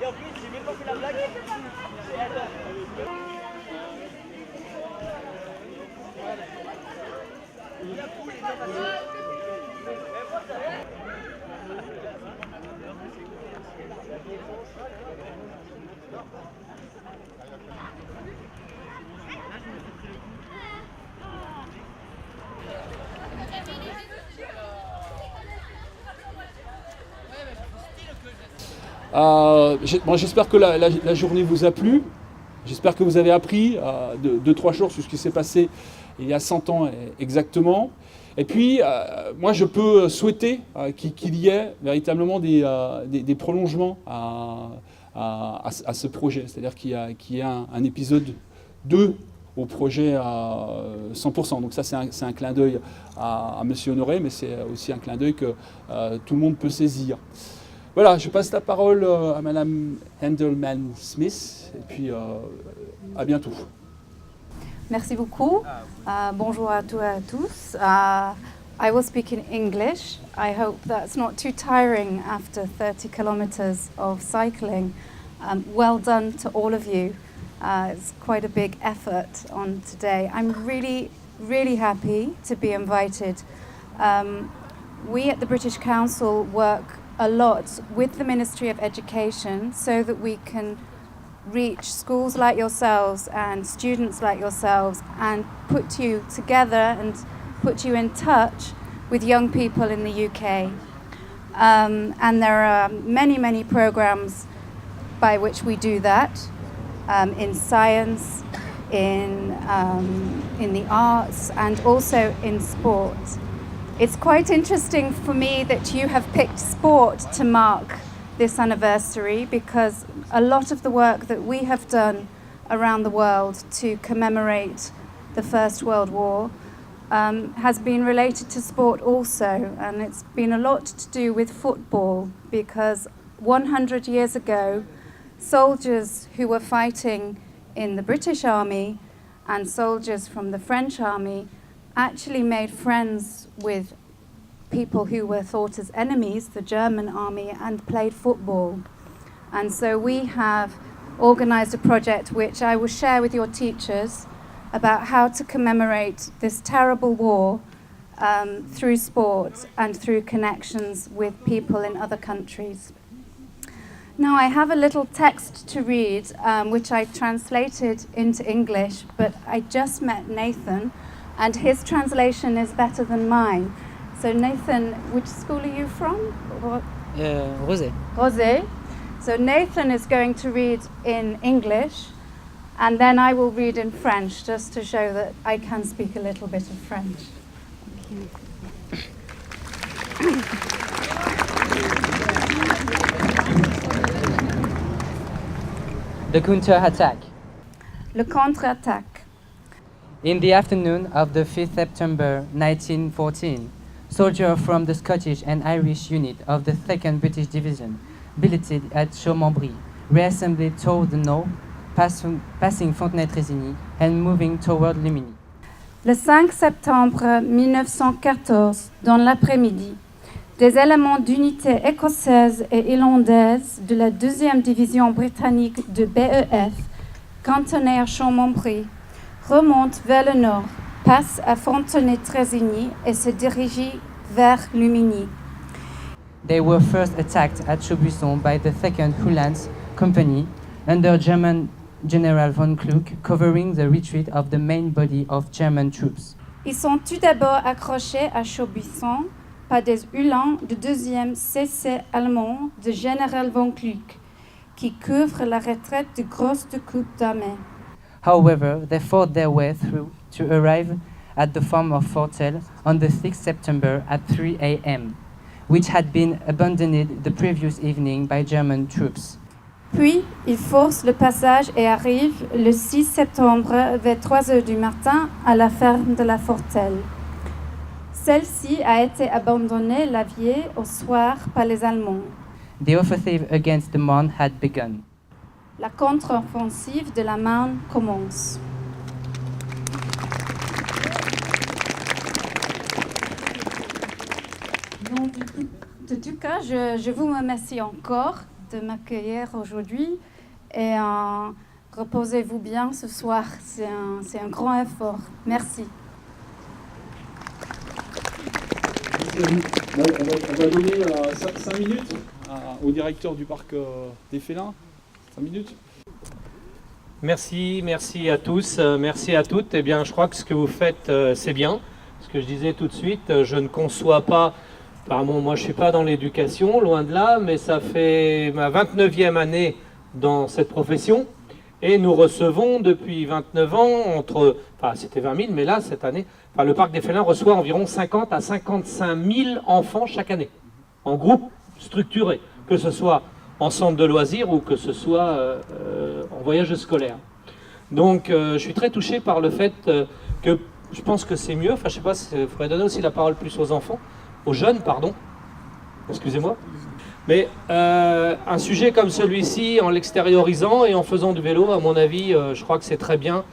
Et en plus, j'ai même pas fait la blague. La poule est bien passée. J'espère que la journée vous a plu. J'espère que vous avez appris 2-3 choses sur ce qui s'est passé il y a 100 ans exactement. Et puis, moi, je peux souhaiter qu'il y ait véritablement des prolongements à ce projet. C'est-à-dire qu'il y ait un épisode 2 au projet à 100%. Donc ça, c'est un clin d'œil à M. Honoré, mais c'est aussi un clin d'œil que tout le monde peut saisir. Voilà, je passe la parole à Madame Hendelman-Smith, et puis à bientôt. Merci beaucoup. Bonjour à tous. I will speak in English. I hope that's not too tiring after 30 kilometers of cycling. Well done to all of you. It's quite a big effort on today. I'm really happy to be invited. We at the British Council work a lot with the Ministry of Education so that we can reach schools like yourselves and students like yourselves and put you together and put you in touch with young people in the UK. And there are many programs by which we do that, in science, in the arts, and also in sport. It's quite interesting for me that you have picked sport to mark this anniversary, because a lot of the work that we have done around the world to commemorate the First World War has been related to sport also, and it's been a lot to do with football, because 100 years ago, soldiers who were fighting in the British Army and soldiers from the French Army actually made friends with people who were thought as enemies, the German army, and played football. And so we have organised a project which I will share with your teachers about how to commemorate this terrible war through sport and through connections with people in other countries. Now I have a little text to read, which I translated into English, but I just met Nathan, and his translation is better than mine. So Nathan, which school are you from? Rosé. Rosé. So Nathan is going to read in English, and then I will read in French, just to show that I can speak a little bit of French. The counter-attack. Le contre-attaque. In the afternoon of the 5th September 1914, soldiers from the Scottish and Irish unit of the 2nd British Division, billeted at Chaumont-Brie, reassembled toward the north, passing Fontenay-Trésigny and moving toward Luminy. Le 5 septembre 1914, dans l'après-midi, des éléments d'unités écossaises et irlandaises de la 2e division britannique de BEF, cantonnée à Chaumont-Brie, remontent vers le nord, passent à Fontenay-Trésigny et se dirigent vers Luminy. They were first attacked at Chaubuisson by the 2nd Uhlans Company under German General von Kluck, covering the retreat of the main body of German troops. Ils sont tout d'abord accrochés à Chaubuisson par des Uhlans du 2e CC allemand de General von Kluck, qui couvrent la retraite du Gros de Coupe d'Armée. However, they fought their way through to arrive at the farm of Fortel on the 6th September at 3 a.m., which had been abandoned the previous evening by German troops. Puis, ils forcent le passage et arrivent le 6 septembre vers 3 heures du matin à la ferme de la Fortelle. Celle-ci a été abandonnée la veille au soir par les Allemands. The offensive against the Marne had begun. La contre-offensive de la Marne commence. Donc, de tout cas, je vous remercie encore de m'accueillir aujourd'hui et reposez-vous bien ce soir. C'est un grand effort. Merci. On va donner 5 minutes au directeur du parc des Félins. 5 minutes. Merci à tous, merci à toutes. Eh bien, je crois que ce que vous faites, c'est bien. Ce que je disais tout de suite, je ne conçois pas. Pardon, moi, je ne suis pas dans l'éducation, loin de là, mais ça fait ma 29e année dans cette profession. Et nous recevons depuis 29 ans, c'était 20 000, mais là, cette année, le Parc des Félins reçoit environ 50 à 55 000 enfants chaque année, en groupe structuré, que ce soit en centre de loisirs ou que ce soit en voyage scolaire. Donc, je suis très touché par le fait que je pense que c'est mieux, je ne sais pas, il faudrait donner aussi la parole plus aux enfants, aux jeunes, pardon, excusez-moi. Mais un sujet comme celui-ci, en l'extériorisant et en faisant du vélo, à mon avis, je crois que c'est très bien.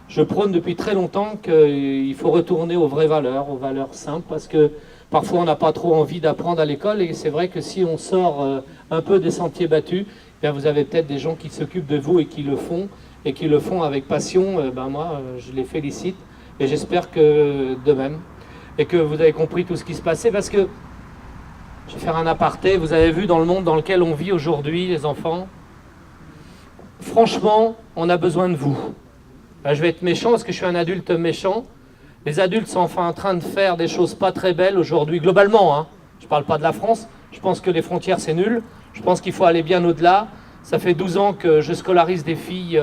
Je prône depuis très longtemps qu'il faut retourner aux vraies valeurs simples, parce que parfois on n'a pas trop envie d'apprendre à l'école, et c'est vrai que si on sort un peu des sentiers battus, bien vous avez peut-être des gens qui s'occupent de vous et qui le font avec passion. Moi, je les félicite, et j'espère que de même, et que vous avez compris tout ce qui se passait, parce que je vais faire un aparté. Vous avez vu dans le monde dans lequel on vit aujourd'hui, les enfants, franchement, on a besoin de vous. Je vais être méchant parce que je suis un adulte méchant. Les adultes sont enfin en train de faire des choses pas très belles aujourd'hui, globalement. Hein. Je ne parle pas de la France. Je pense que les frontières, c'est nul. Je pense qu'il faut aller bien au-delà. Ça fait 12 ans que je scolarise des filles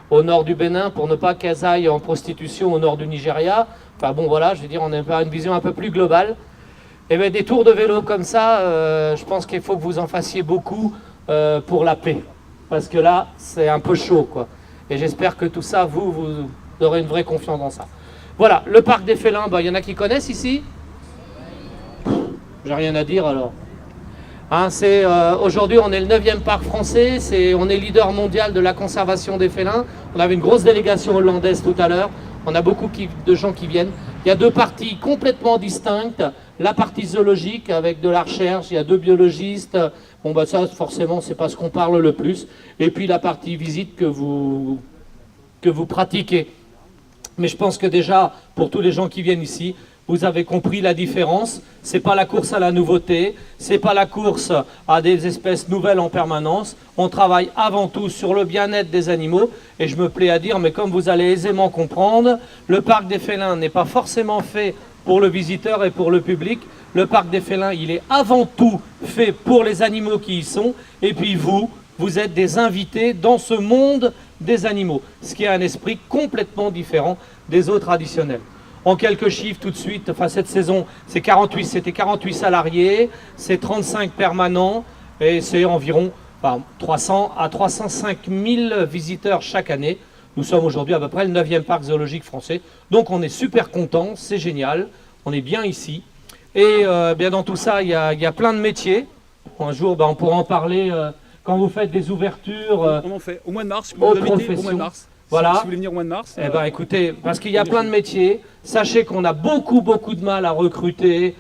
au nord du Bénin pour ne pas qu'elles aillent en prostitution au nord du Nigeria. Enfin bon, voilà, je veux dire, on a une vision un peu plus globale. Et bien, des tours de vélo comme ça, je pense qu'il faut que vous en fassiez beaucoup pour la paix. Parce que là, c'est un peu chaud, quoi. Et j'espère que tout ça, vous aurez une vraie confiance dans ça. Voilà, le parc des Félins, il y en a qui connaissent ici? J'ai rien à dire alors. Hein, aujourd'hui, on est le 9e parc français, on est leader mondial de la conservation des félins. On avait une grosse délégation hollandaise tout à l'heure. On a beaucoup de gens qui viennent. Il y a deux parties complètement distinctes. La partie zoologique avec de la recherche, il y a 2 biologistes. Ça, forcément, c'est pas ce qu'on parle le plus. Et puis la partie visite que vous pratiquez. Mais je pense que déjà, pour tous les gens qui viennent ici, vous avez compris la différence. C'est pas la course à la nouveauté, c'est pas la course à des espèces nouvelles en permanence. On travaille avant tout sur le bien-être des animaux. Et je me plais à dire, mais comme vous allez aisément comprendre, le parc des félins n'est pas forcément fait pour le visiteur et pour le public. Le parc des félins, il est avant tout fait pour les animaux qui y sont. Et puis vous êtes des invités dans ce monde des animaux. Ce qui est un esprit complètement différent des eaux traditionnelles. En quelques chiffres tout de suite, cette saison, c'était 48 salariés, c'est 35 permanents et c'est environ 300 à 305 000 visiteurs chaque année. Nous sommes aujourd'hui à peu près le 9e parc zoologique français. Donc on est super contents, c'est génial, on est bien ici. Et bien dans tout ça, il y a plein de métiers. Un jour, on pourra en parler quand vous faites des ouvertures. On en fait au mois de mars, au mois de mars. Voilà. Si vous voulez venir au mois de mars. Écoutez, parce qu'il y a plein de métiers. Sachez qu'on a beaucoup de mal à recruter.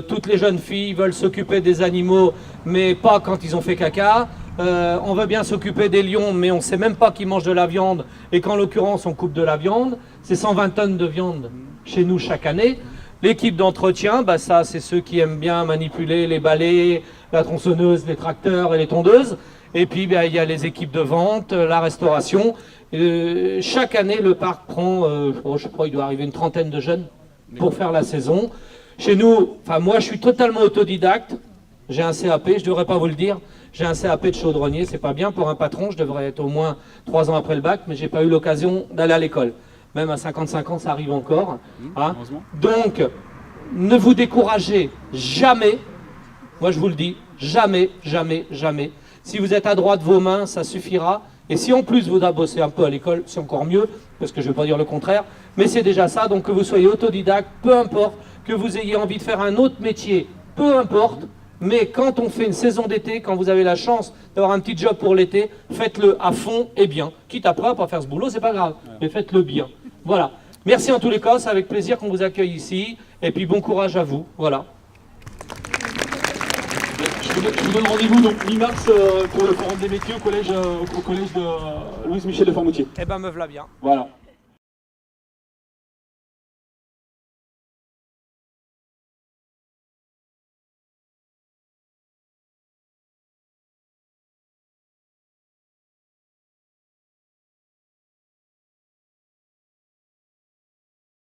Toutes les jeunes filles veulent s'occuper des animaux, mais pas quand ils ont fait caca. On veut bien s'occuper des lions, mais on ne sait même pas qu'ils mangent de la viande. Et qu'en l'occurrence, on coupe de la viande. C'est 120 tonnes de viande chez nous chaque année. L'équipe d'entretien, bah ça c'est ceux qui aiment bien manipuler les balais, la tronçonneuse, les tracteurs et les tondeuses. Et puis bah, il y a les équipes de vente, la restauration. Chaque année le parc prend, je crois il doit arriver une trentaine de jeunes pour faire la saison. Chez nous, enfin moi je suis totalement autodidacte, j'ai un CAP, je ne devrais pas vous le dire, j'ai un CAP de chaudronnier, c'est pas bien pour un patron, je devrais être au moins 3 ans après le bac, mais j'ai pas eu l'occasion d'aller à l'école. Même à 55 ans, ça arrive encore. Hein. Donc, ne vous découragez jamais, moi je vous le dis, jamais, jamais, jamais. Si vous êtes à droite de vos mains, ça suffira. Et si en plus vous avez bossé un peu à l'école, c'est encore mieux, parce que je ne vais pas dire le contraire, mais c'est déjà ça, donc que vous soyez autodidacte, peu importe, que vous ayez envie de faire un autre métier, peu importe, mais quand on fait une saison d'été, quand vous avez la chance d'avoir un petit job pour l'été, faites-le à fond et bien. Quitte après à pas faire ce boulot, c'est pas grave, mais faites-le bien. Voilà. Merci en tous les cas, c'est avec plaisir qu'on vous accueille ici, et puis bon courage à vous. Voilà. Je vous donne rendez-vous donc mi-mars pour le forum des métiers au collège de Louise Michel de Formoutier. Eh ben me voilà bien. Voilà.